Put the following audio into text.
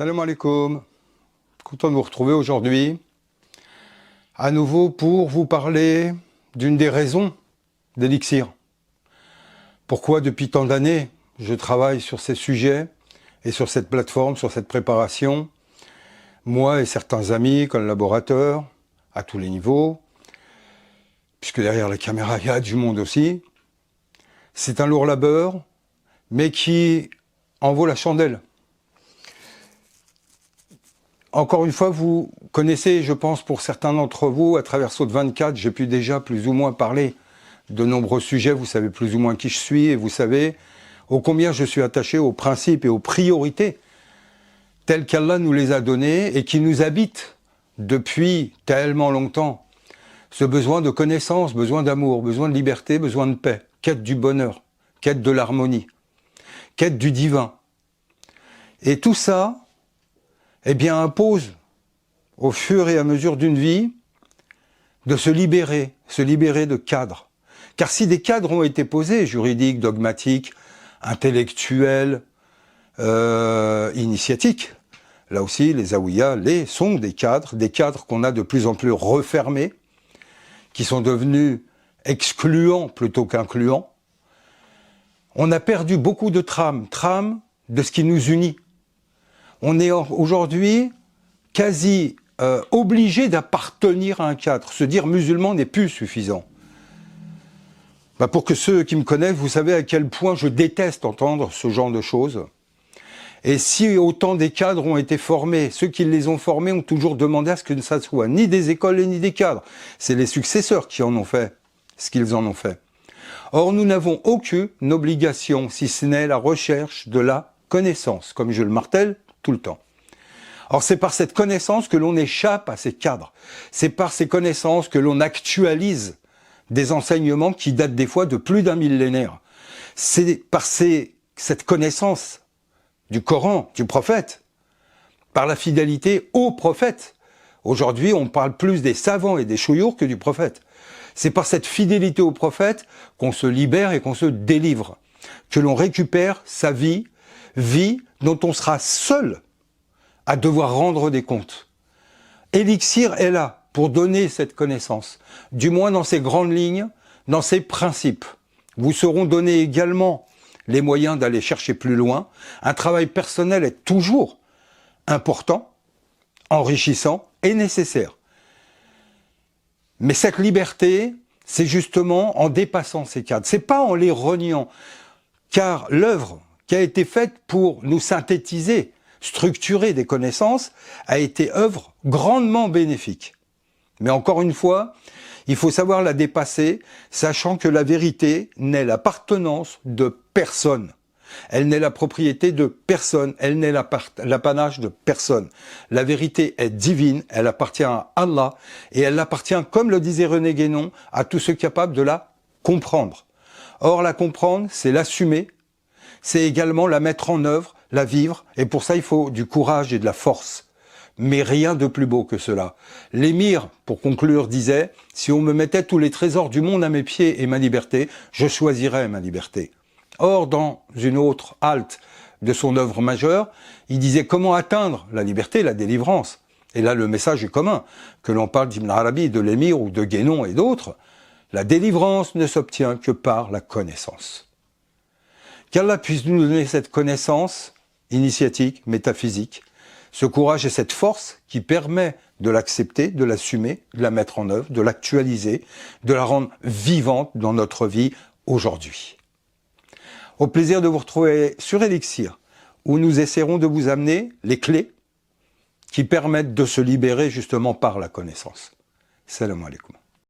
Salam alaikum. Content de vous retrouver aujourd'hui, à nouveau pour vous parler d'une des raisons d'Elixir. Pourquoi depuis tant d'années je travaille sur ces sujets et sur cette plateforme, sur cette préparation, moi et certains amis, collaborateurs, à tous les niveaux, puisque derrière la caméra il y a du monde aussi. C'est un lourd labeur, mais qui en vaut la chandelle. Encore une fois, vous connaissez, je pense, pour certains d'entre vous, à travers Saut 24, j'ai pu déjà plus ou moins parler de nombreux sujets, vous savez plus ou moins qui je suis, et vous savez ô combien je suis attaché aux principes et aux priorités telles qu'Allah nous les a donnés et qui nous habitent depuis tellement longtemps. Ce besoin de connaissance, besoin d'amour, besoin de liberté, besoin de paix, quête du bonheur, quête de l'harmonie, quête du divin. Et tout ça, eh bien, impose, au fur et à mesure d'une vie, de se libérer de cadres. Car si des cadres ont été posés, juridiques, dogmatiques, intellectuels, initiatiques, là aussi, les Zaouïas sont des cadres qu'on a de plus en plus refermés, qui sont devenus excluants plutôt qu'incluants. On a perdu beaucoup de trames de ce qui nous unit. On est aujourd'hui quasi obligé d'appartenir à un cadre. Se dire musulman n'est plus suffisant. Pour que ceux qui me connaissent, vous savez à quel point je déteste entendre ce genre de choses. Et si autant des cadres ont été formés, ceux qui les ont formés ont toujours demandé à ce que ça ne soit ni des écoles ni des cadres. C'est les successeurs qui en ont fait ce qu'ils en ont fait. Or, nous n'avons aucune obligation, si ce n'est la recherche de la connaissance, comme je le martèle tout le temps. Or, c'est par cette connaissance que l'on échappe à ces cadres. C'est par ces connaissances que l'on actualise des enseignements qui datent des fois de plus d'un millénaire. C'est par cette connaissance du Coran, du prophète, par la fidélité au prophète. Aujourd'hui, on parle plus des savants et des chouyours que du prophète. C'est par cette fidélité au prophète qu'on se libère et qu'on se délivre, que l'on récupère sa vie dont on sera seul à devoir rendre des comptes. Elixir est là pour donner cette connaissance, du moins dans ses grandes lignes, dans ses principes. Vous seront donnés également les moyens d'aller chercher plus loin. Un travail personnel est toujours important, enrichissant et nécessaire. Mais cette liberté, c'est justement en dépassant ces cadres. C'est pas en les reniant, car l'œuvre qui a été faite pour nous synthétiser, structurer des connaissances, a été œuvre grandement bénéfique. Mais encore une fois, il faut savoir la dépasser, sachant que la vérité n'est l'appartenance de personne. Elle n'est la propriété de personne, elle n'est l'apanage de personne. La vérité est divine, elle appartient à Allah, et elle appartient, comme le disait René Guénon, à tous ceux capables de la comprendre. Or, la comprendre, c'est l'assumer, c'est également la mettre en œuvre, la vivre, et pour ça il faut du courage et de la force. Mais rien de plus beau que cela. L'émir, pour conclure, disait « Si on me mettait tous les trésors du monde à mes pieds et ma liberté, je choisirais ma liberté ». Or, dans une autre halte de son œuvre majeure, il disait « Comment atteindre la liberté, la délivrance ?» Et là, le message est commun, que l'on parle d'Ibn Arabi, de l'émir ou de Guénon et d'autres. La délivrance ne s'obtient que par la connaissance. Qu'Allah puisse nous donner cette connaissance initiatique, métaphysique, ce courage et cette force qui permet de l'accepter, de l'assumer, de la mettre en œuvre, de l'actualiser, de la rendre vivante dans notre vie aujourd'hui. Au plaisir de vous retrouver sur Elixir, où nous essaierons de vous amener les clés qui permettent de se libérer justement par la connaissance. Salam alaikum.